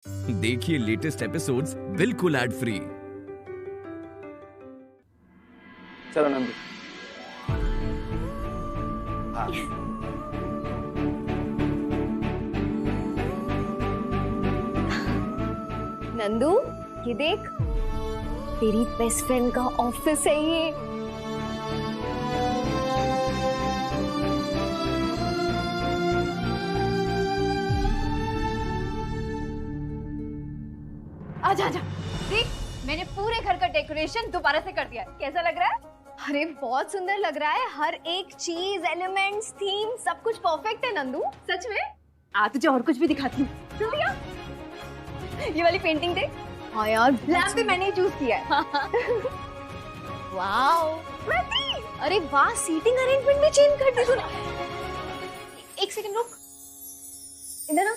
देखिए latest episodes बिल्कुल ad free. चलो नंदू। हाँ। नंदू, ये देख, तेरी बेस्ट फ्रेंड का ऑफिस है ये। आजा आजा, देख मैंने पूरे घर का डेकोरेशन दोबारा से कर दिया है। कैसा लग रहा है? अरे बहुत सुंदर लग रहा है, हर एक चीज, एलिमेंट्स, थीम, सब कुछ परफेक्ट है नंदू। सच में? आ तुझे और कुछ भी दिखाती हूँ। जल्दी आ। ये वाली पेंटिंग देख। हाँ यार, लैम्प भी मैंने ही चूज किया है। वाओ, अरे वाह, सीटिंग अरेंजमेंट भी चेंज कर दी तूने। एक सेकंड रुक, इधर ना।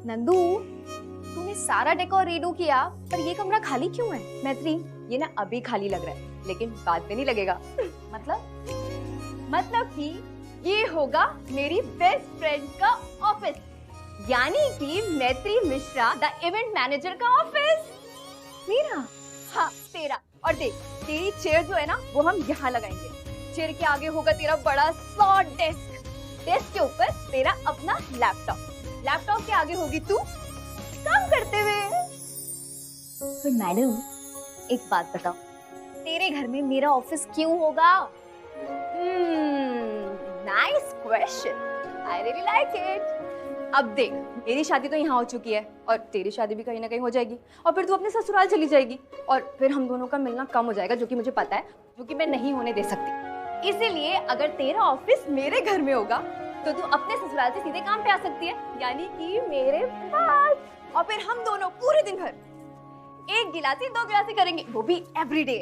नंदू, तूने सारा डेकोर रीडू किया, पर ये कमरा खाली क्यों है? मैत्री, ये ना अभी खाली लग रहा है, लेकिन बाद में नहीं लगेगा। मतलब कि ये होगा मेरी बेस्ट फ्रेंड का ऑफिस, यानी कि मैत्री मिश्रा द इवेंट मैनेजर का ऑफिस। मेरा? हाँ तेरा। और देख, तेरी चेयर जो है ना, वो हम यहाँ लगाएंगे। चेयर के आगे होगा तेरा बड़ा सा डेस्क, डेस्क के ऊपर तेरा अपना लैपटॉप, लैपटॉप के आगे होगी तू काम करते हुए। फिर मैडम, एक बात बताओ, तेरे घर में मेरा ऑफिस क्यों होगा? Nice question, I really like it. अब देख, मेरी शादी तो यहाँ हो चुकी है और तेरी शादी भी कहीं ना कहीं हो जाएगी, और फिर तू अपने ससुराल चली जाएगी, और फिर हम दोनों का मिलना कम हो जाएगा, जो कि मुझे पता है, जो कि मैं नहीं होने दे सकती। इसीलिए अगर तेरा ऑफिस मेरे घर में होगा तो तू अपने ससुराल से सीधे काम पे आ सकती है, यानी कि मेरे पास। और फिर हम दोनों पूरे दिन भर एक गिलासी दो गिलासी करेंगे, वो भी एवरीडे।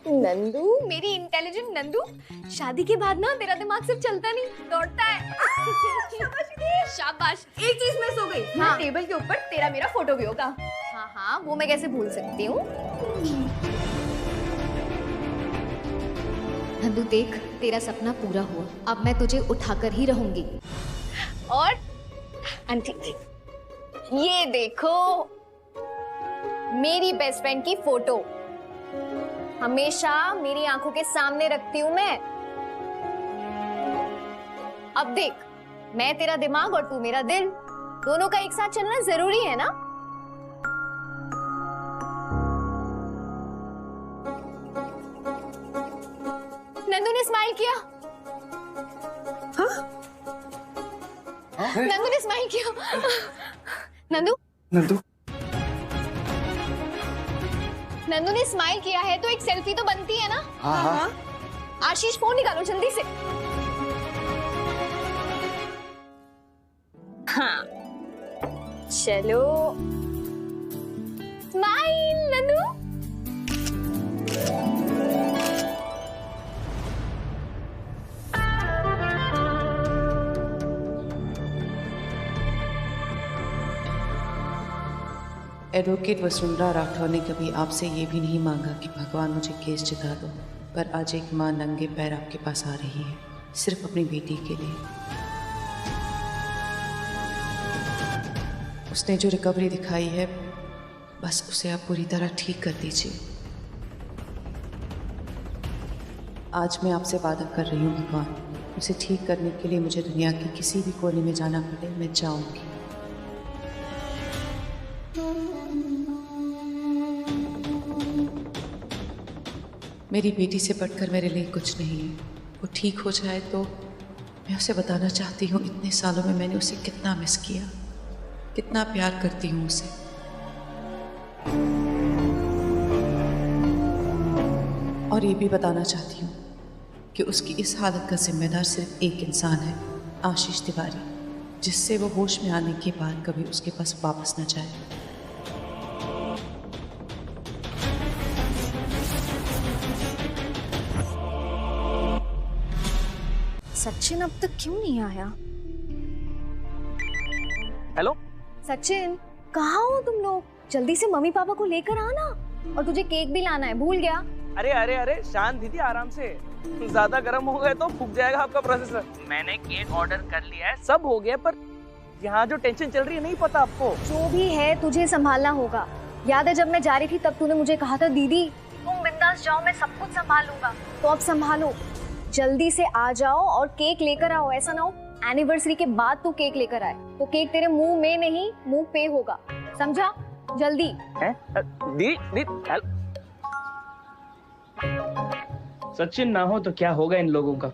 नंदू, मेरी इंटेलिजेंट नंदू, शादी के बाद ना तेरा दिमाग सिर्फ चलता नहीं, दौड़ता है। शाबाश, एक चीज मिस हो गई। हाँ। टेबल के ऊपर तेरा मेरा फोटो भी होगा। हाँ हाँ, वो मैं कैसे भूल सकती हूँ। नंदू देख, तेरा सपना पूरा हुआ, अब मैं तुझे उठाकर ही रहूंगी। और आंटी, ये देखो मेरी बेस्ट फ्रेंड की फोटो, हमेशा मेरी आंखों के सामने रखती हूँ मैं। अब देख, मैं तेरा दिमाग और तू मेरा दिल, दोनों का एक साथ चलना जरूरी है ना? नंदू ने स्माइल किया। हाँ? नंदू ने स्माइल किया। नंदू ने स्माइल किया है तो एक सेल्फी तो बनती है ना? हाँ। आशीष, फोन निकालो जल्दी से। हाँ, चलो, स्माइल नंदू। एडवोकेट वसुंधरा राठौर ने कभी आपसे ये भी नहीं मांगा कि भगवान मुझे केस जिता दो, पर आज एक माँ नंगे पैर आपके पास आ रही है, सिर्फ अपनी बेटी के लिए। उसने जो रिकवरी दिखाई है, बस उसे आप पूरी तरह ठीक कर दीजिए। आज मैं आपसे वादा कर रही हूँ भगवान, उसे ठीक करने के लिए मुझे दुनिया के किसी भी कोने में जाना पड़े, मैं जाऊंगी। मेरी बेटी से बढ़कर मेरे लिए कुछ नहीं है। वो ठीक हो जाए तो मैं उसे बताना चाहती हूँ इतने सालों में मैंने उसे कितना मिस किया, कितना प्यार करती हूँ उसे। और ये भी बताना चाहती हूँ कि उसकी इस हालत का जिम्मेदार सिर्फ एक इंसान है, आशीष तिवारी, जिससे वो होश में आने के बाद कभी उसके पास वापस न जाए। सचिन अब तक क्यों नहीं आया? हेलो सचिन, कहाँ हो तुम लोग? जल्दी से मम्मी पापा को लेकर आना, और तुझे केक भी लाना है, भूल गया? अरे अरे अरे शांत दीदी, आराम से। ज्यादा गर्म हो गए तो फूक जाएगा आपका प्रोसेसर। मैंने केक ऑर्डर कर लिया है, सब हो गया, पर यहाँ जो टेंशन चल रही है नहीं पता आपको। जो भी है तुझे संभालना होगा। याद है जब मैं जा रही थी तब तूने मुझे कहा था दीदी तुम बिंदास जाओ, मैं सब कुछ संभाल लूंगा। तो अब संभालो, जल्दी से आ जाओ और केक लेकर आओ। ऐसा ना हो एनिवर्सरी के बाद तू केक लेकर आए तो केक तेरे मुंह में नहीं मुंह पे होगा, समझा? जल्दी। दी सचिन ना हो तो क्या होगा इन लोगों का।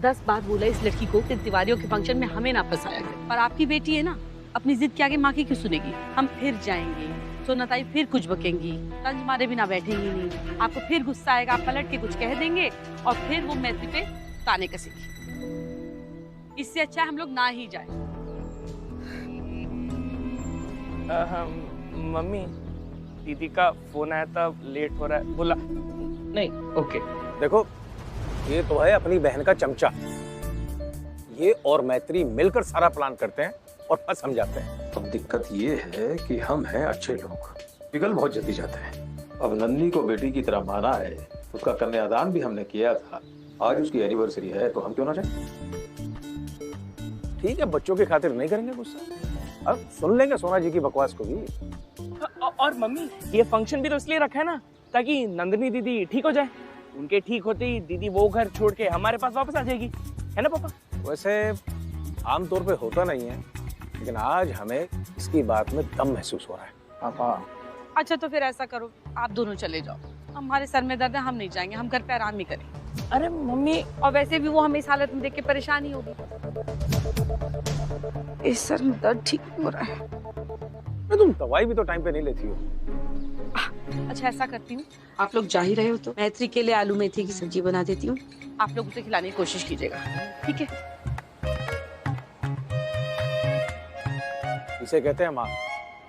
10 बार बोला इस लड़की को कि तिवारियों के फंक्शन में हमें ना फंसाया करे, पर आपकी बेटी है ना, अपनी जिद के आगे माँ की क्यों सुनेगी। हम फिर जाएंगे, सोनाताई फिर कुछ बकेंगी, तंज मारे बिना बैठेंगी नहीं, आपको फिर गुस्सा आएगा, आप पलट के कुछ कह देंगे और फिर वो मैत्री पे ताने कसेगी। इससे अच्छा हम लोग ना ही जाए। मम्मी दीदी का फोन आया था, लेट हो रहा है, बोला नहीं। ओके देखो ये तो है अपनी बहन का चमचा, ये और मैत्री मिलकर सारा प्लान करते हैं और फंस हम जाते हैं। अब दिक्कत ये है कि हम हैं अच्छे लोग, पिघल बहुत जल्दी जाते हैं। अब नंदिनी को बेटी की तरह माना है, उसका कन्यादान भी हमने किया था, आज उसकी एनिवर्सरी है तो हम क्यों ना जाएं? ठीक है, बच्चों की खातिर नहीं करेंगे गुस्सा, अब सुन लेंगे सोना जी की बकवास को भी। और मम्मी ये फंक्शन भी तो इसलिए रखा है ना ताकि नंदिनी दीदी ठीक हो जाए। उनके ठीक होते ही दीदी वो घर छोड़ के हमारे पास वापस आ जाएगी, है ना पापा? वैसे आमतौर पे होता नहीं है, लेकिन आज हमें इसकी बात में दम महसूस हो रहा है। पापा अच्छा तो फिर ऐसा करो, आप दोनों चले जाओ, हमारे सर में दर्द है, हम नहीं जाएंगे, हम घर पे आराम ही करेंगे। अरे मम्मी, और वैसे भी वो हमें इस हालत में देख के परेशानी होगी। इस सर में दर्द ठीक नहीं हो रहा है। तुम दवाई भी तो टाइम पे नहीं लेती हो। अच्छा ऐसा करती हूँ, आप लोग जा ही रहे हो तो मैत्री के लिए आलू मेथी की सब्जी बना देती हूँ, आप लोग उसे खिलाने की कोशिश कीजिएगा, ठीक है? इसे कहते हैं माँ।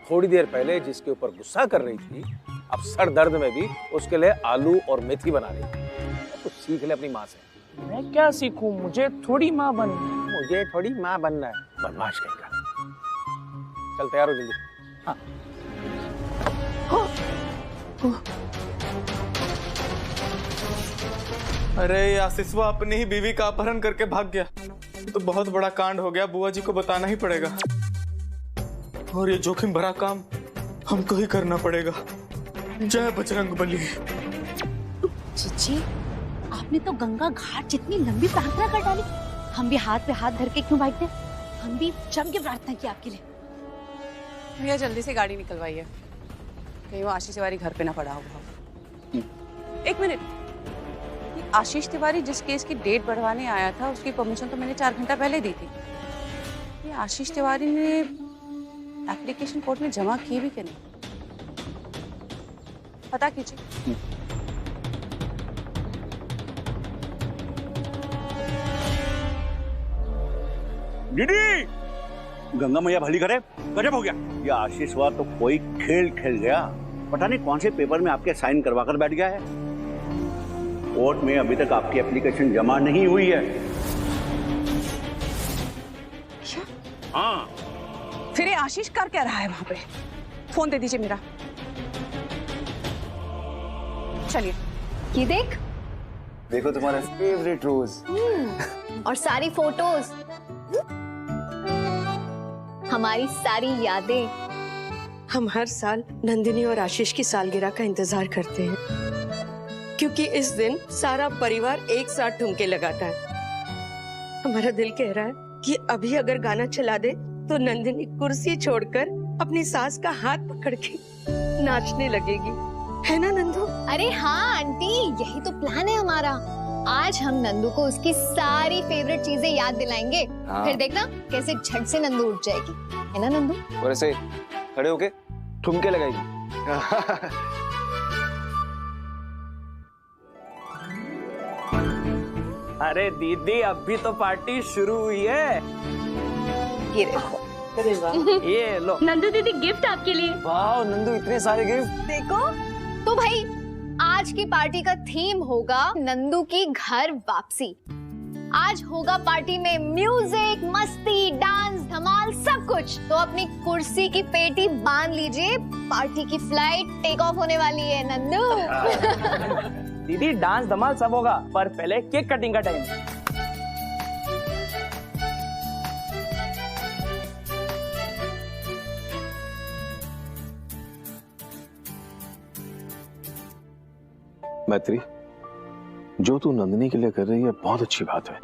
थोड़ी देर पहले जिसके ऊपर गुस्सा कर रही थी, अब सर दर्द में भी उसके लिए आलू और मेथी बना रही है। कुछ सीख ले अपनी माँ से। मैं क्या सीखूं, मुझे थोड़ी माँ बनना है। मुझे थोड़ी माँ बनना है, बदमाश कहेगा। चल तैयार हो जल्दी। हाँ। अरे आशीषवा अपनी ही बीवी का अपहरण करके भाग गया, तो बहुत बड़ा कांड हो गया, बुआ जी को बताना ही पड़ेगा और ये जोखिम भरा काम हमको ही करना पड़ेगा। जय बजरंगबली। जीजी, आपने तो गंगा घाट जितनी लंबी प्रार्थना कर डाली, हम भी हाथ पे हाथ धर के क्यों बैठते? हम भी जम के प्रार्थना की आपके लिए। भैया जल्दी से गाड़ी निकलवाइए, कहीं वो आशीष तिवारी घर पे ना पड़ा होगा। एक मिनट, आशीष तिवारी जिस केस की डेट बढ़वाने आया था उसकी परमिशन तो मैंने 4 घंटा पहले दी थी। ये आशीष तिवारी ने एप्लीकेशन कोर्ट में जमा की भी कि नहीं, पता कीजिए। दीदी, गंगा मैया भली करे, गजब हो गया। ये आशीषवा तो कोई खेल खेल गया, पता नहीं कौन से पेपर में आपके साइन करवा कर बैठ गया है। कोर्ट में अभी तक आपकी एप्लीकेशन जमा नहीं हुई है। हाँ। फिर ये आशीष कर क्या रहा है वहां पे? फोन दे दीजिए मेरा। चलिए। ये देख, देखो तुम्हारा फेवरेट रोज और सारी फोटोज, हमारी सारी यादें। हम हर साल नंदिनी और आशीष की सालगिरह का इंतजार करते हैं, क्योंकि इस दिन सारा परिवार एक साथ ठुमके लगाता है। हमारा दिल कह रहा है कि अभी अगर गाना चला दे तो नंदिनी कुर्सी छोड़कर अपनी सास का हाथ पकड़ के नाचने लगेगी, है ना नंदू? अरे हाँ आंटी, यही तो प्लान है हमारा। आज हम नंदू को उसकी सारी फेवरेट चीजें याद दिलाएंगे। हाँ। फिर देखना कैसे झट से नंदू उठ जाएगी, है ना नंदू? और ऐसे खड़े होके ठुमके लगाएगी। अरे दीदी, अभी तो पार्टी शुरू हुई है। ये देखो। अरे वाह। ये लो नंदू दीदी, गिफ्ट आपके लिए। वाह नंदू, इतने सारे गिफ्ट। देखो तो भाई, आज की पार्टी का थीम होगा नंदू की घर वापसी। आज होगा पार्टी में म्यूजिक, मस्ती, डांस, धमाल, सब कुछ। तो अपनी कुर्सी की पेटी बांध लीजिए, पार्टी की फ्लाइट टेक ऑफ होने वाली है नंदू। दीदी डांस धमाल सब होगा, पर पहले केक कटिंग का टाइम। मैत्री, जो तू नंदिनी के लिए कर रही है बहुत अच्छी बात है,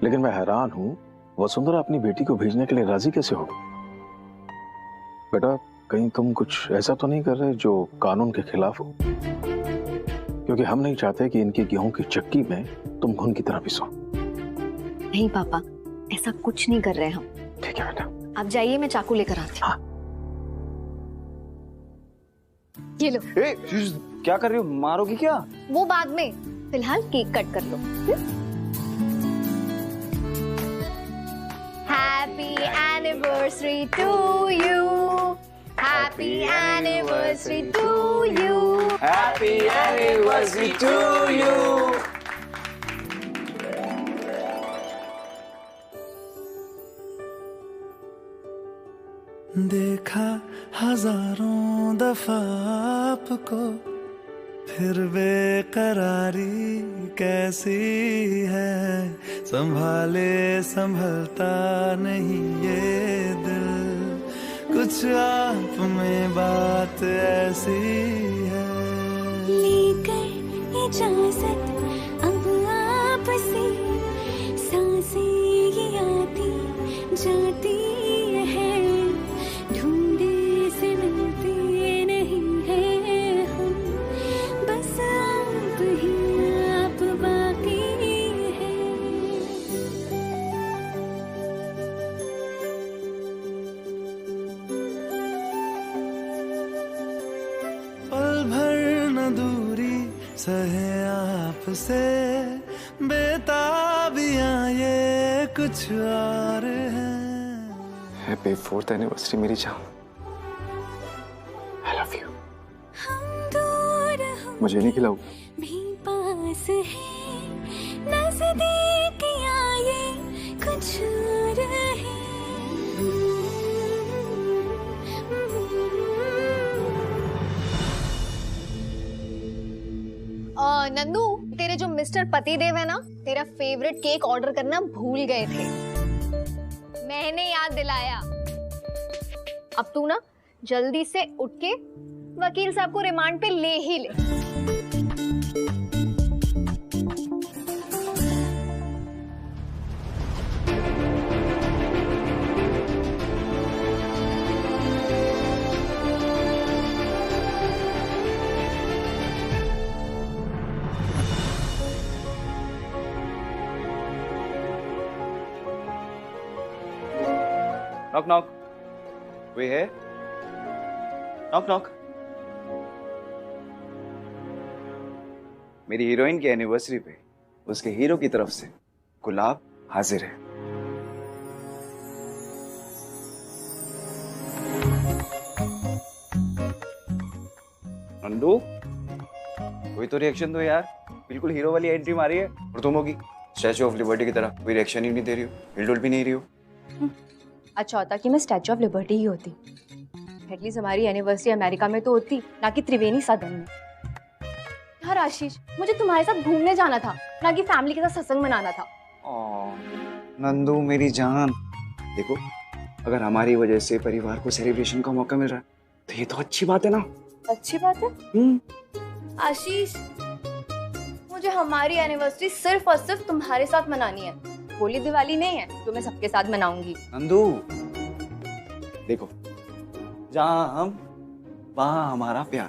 लेकिन मैं हैरान हूं वसुंधरा अपनी बेटी को भेजने के लिए राजी कैसे हो गई। बेटा, कहीं तुम कुछ ऐसा तो नहीं कर रहे जो कानून के खिलाफ हो? क्योंकि हम नहीं चाहते कि इनकी गेहूं की चक्की में तुम घुन की तरह पिसो। नहीं पापा, ऐसा कुछ नहीं कर रहे हम। ठीक है बेटा, आप जाइए, मैं चाकू लेकर आती हूँ। ये लो। क्या कर रही हो? मारोगी क्या? वो बाद में, फिलहाल केक कट कर लो। Happy anniversary to you, happy anniversary to you, happy anniversary to you. देखा हजारों दफा आपको, फिर बेकरारी कैसी है, संभाले संभलता नहीं ये दिल, कुछ आप में बात ऐसी है। लेकर इजाजत अब आपसे, सांसें ये आती जाती है, ढूंढे से मिलते नहीं है हम, बस आप ही आप बाकी है। पल भर न दूरी सहे आपसे, बेताबियां ये कुछ और है। हैप्पी 4th एनिवर्सरी मेरी जान। आई लव यू। मुझे नहीं खिलाओगी? भी पास है, नजदीकियां ये कुछ और है। नंदू, तेरे जो मिस्टर पतिदेव है ना, तेरा फेवरेट केक ऑर्डर करना भूल गए थे। मैंने याद दिलाया। अब तू ना जल्दी से उठ के वकील साहब को रिमांड पे ले ही ले। नॉक नॉक, कोई है? Knock knock. मेरी हीरोइन की एनिवर्सरी पे उसके हीरो की तरफ से गुलाब हाजिर है। नंदू, कोई तो रिएक्शन दो यार, बिल्कुल हीरो वाली एंट्री मारी है और तुम होगी स्टैचू ऑफ लिबर्टी की तरह, कोई रिएक्शन ही नहीं दे रही हो, हिलडुल भी नहीं रही हो। अच्छा होता कि मैं स्टैचू ऑफ लिबर्टी ही होती, एटलीस्ट हमारी एनिवर्सरी अमेरिका में तो होती, ना कि त्रिवेणी सदन में। यार आशीष, मुझे तुम्हारे साथ घूमने जाना था, ना कि फैमिली के साथ सत्संग मनाना था। नंदू मेरी जान, देखो अगर हमारी वजह से परिवार को सेलिब्रेशन का मौका मिल रहा है तो ये तो अच्छी बात है ना। अच्छी बात है। आशीष, मुझे हमारी एनिवर्सरी सिर्फ और सिर्फ तुम्हारे साथ मनानी है, होली दिवाली नहीं है जो मैं सबके साथ मनाऊंगी। नंदू देखो, जहाँ हम वहाँ हमारा प्यार,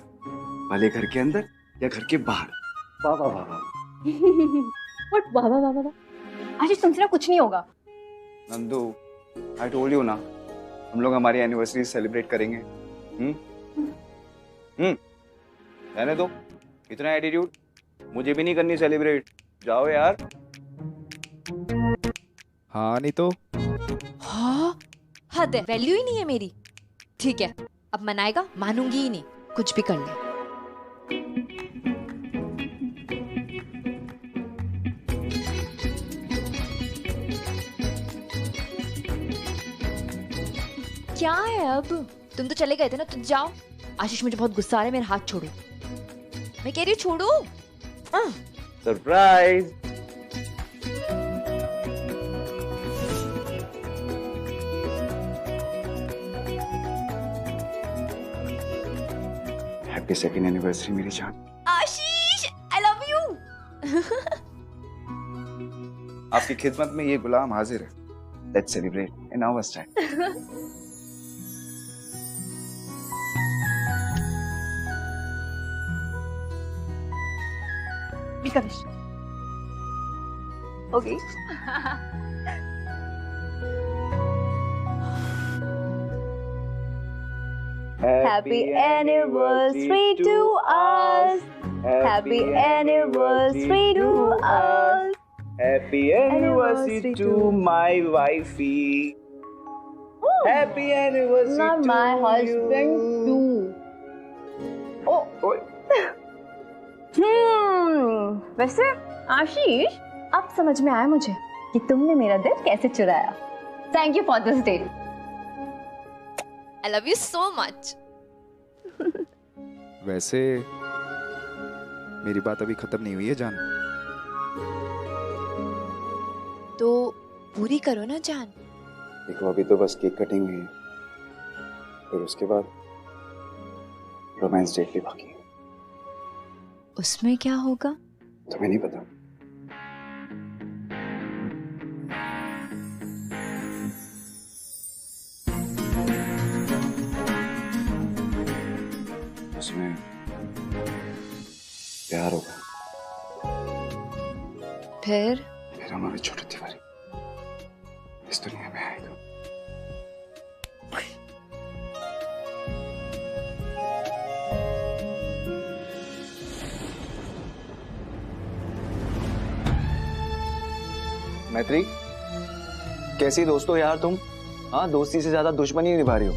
भले घर के अंदर या घर के बाहर। वाह वाह वाह वाह। वाह वाह वाह वाह। आशीष, तुमसे ना कुछ नहीं होगा। नंदू, आई टोल्ड यू ना, हम लोग हमारी एनिवर्सरी सेलिब्रेट करेंगे। रहने दो इतना एटीट्यूड, मुझे भी नहीं करनी सेलिब्रेट, जाओ यार। हाँ नहीं तो हाँ, हद है, वैल्यू ही नहीं है मेरी। ठीक है, अब मनाएगा, मानूंगी ही नहीं, कुछ भी कर ले। क्या है अब? तुम तो चले गए थे ना, तुम जाओ। आशीष, मुझे बहुत गुस्सा आ रहा है, मेरा हाथ छोड़ो। मैं कह रही हूँ छोड़ो। सरप्राइज। हैप्पी सेकंड एनिवर्सरी मेरी जान। Ashish, I love you. आपकी खिदमत में ये गुलाम हाजिर है। Let's celebrate in our style. Okay. Happy anniversary to us. Happy anniversary to us. Happy anniversary to my wifey. Happy anniversary Not to my you. husband too. Oh. वैसे आशीष, अब समझ में आया मुझे कि तुमने मेरा दिल कैसे चुराया। Thank you for this day. I love you so much. वैसे मेरी बात अभी खत्म नहीं हुई है जान। तो पूरी करो ना जान। देखो अभी तो बस केक कटिंग हुई है, फिर उसके बाद रोमांस डेट भी बाकी है। उसमें क्या होगा? तुम्हें नहीं पता? उसमें प्यार होगा। फिर हमारा छोटा तिवारी इस दुनिया में आएगा। मैत्री, कैसी दोस्त हो यार तुम? हाँ, दोस्ती से ज्यादा दुश्मनी निभा रही हो।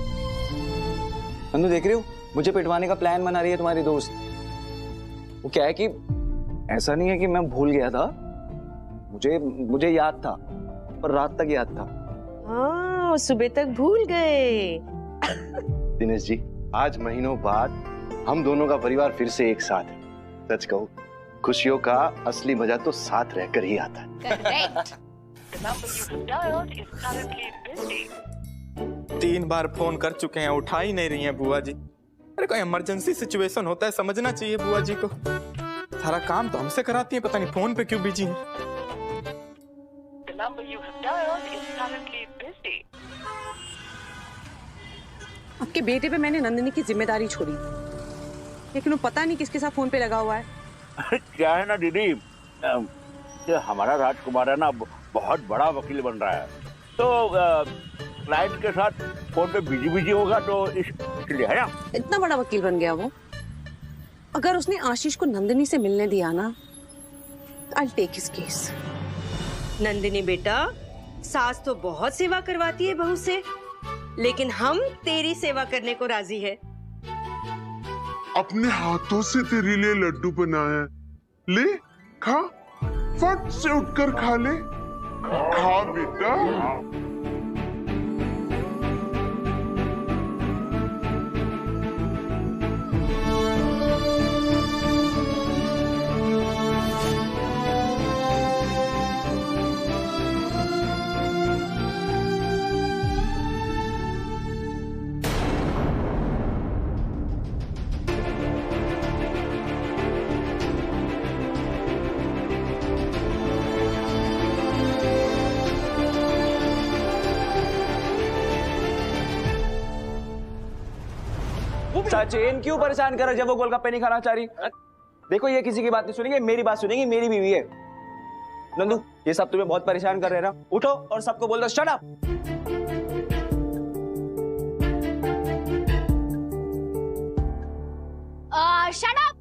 नंदू देख रही हो, मुझे पिटवाने का प्लान बना रही है तुम्हारी दोस्त। वो क्या है कि ऐसा नहीं है कि मैं भूल गया था, मुझे याद था, पर रात तक याद था। हाँ, सुबह तक भूल गए। दिनेश जी, आज महीनों बाद हम दोनों का परिवार फिर से एक साथ है। सच कहूं, खुशियों का असली मजा तो साथ रहकर ही आता है। 3 बार फोन कर चुके हैं, उठा ही नहीं रही हैं बुआ जी। अरे कोई इमरजेंसी सिचुएशन होता है, समझना चाहिए बुआ जी को। सारा काम तो हमसे कराती है, पता नहीं फोन पे क्यों बिजी है। आपके बेटे पे मैंने नंदिनी की जिम्मेदारी छोड़ी, लेकिन वो पता नहीं किसके साथ फोन पे लगा हुआ है। क्या है ना दीदी, ये हमारा राजकुमार है ना, बहुत बड़ा वकील बन रहा है, तो क्लाइंट के साथ फोन पे बिजी होगा, तो इसलिए है ना। इतना बड़ा वकील बन गया वो। अगर उसने आशीष को नंदिनी से मिलने दिया ना, I take his case. Nandini बेटा, सास तो बहुत सेवा करवाती है बहू से, लेकिन हम तेरी सेवा करने को राजी है। अपने हाथों से तेरे लिए लड्डू बनाया, ले खा, फट से उठकर खा ले, खा बेटा। सचिन क्यों परेशान कर रहा है जब वो गोलगप्पे नहीं खाना चाह रही? देखो ये किसी की बात नहीं सुनेंगे, मेरी बात सुनेंगी, मेरी बीवी है। नंदू, ये सब तुम्हें बहुत परेशान कर रहे हैं ना, उठो और सबको बोल दो shut up. Shut up.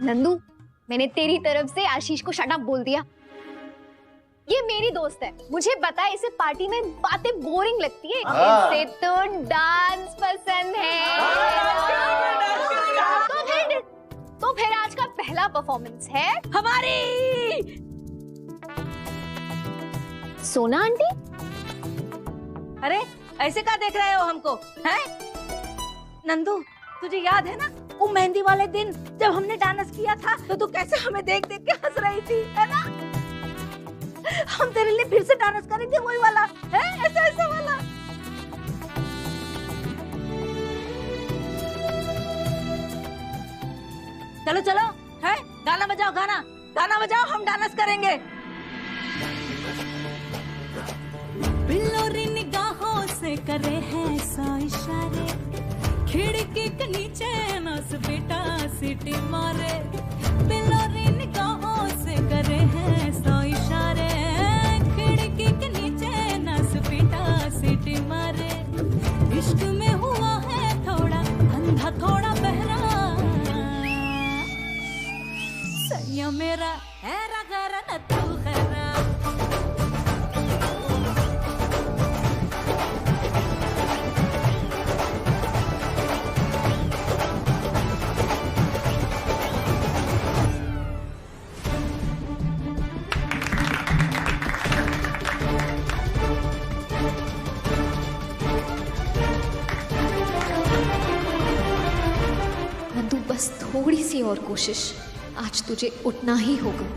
Nandu, मैंने तेरी तरफ से आशीष को शट अप बोल दिया। ये मेरी दोस्त है, मुझे पता है इसे पार्टी में बातें बोरिंग लगती है, इसे तो डांस पसंद है। तो फिर आज का पहला परफॉर्मेंस है हमारी सोना आंटी। अरे ऐसे क्या देख रहे हो हमको, हैं? नंदू, तुझे याद है ना वो मेहंदी वाले दिन जब हमने डांस किया था तो तू कैसे हमें देख देख के हंस रही थी, है ना? हम तेरे लिए फिर से डांस करेंगे, वही वाला है, ऐसा ऐसा वाला। चलो चलो, है गाना बजाओ, गाना बजाओ, हम डांस करेंगे। बिल्लोरी निगाहों से करे हैं सौ इशारे, खिड़की के नीचे नस बेटा सीटी मारे। बिल्लोरी निगाहों से करे हैं सौ इशारे, खिड़की के नीचे नस बेटा सीटी मारे। इश्क में हुआ है थोड़ा अंधा थोड़ा बहरा, सैया मेरा हैरा गरा न तू खरा। नंदू, बस थोड़ी सी और कोशिश, आज तुझे उठना ही होगा।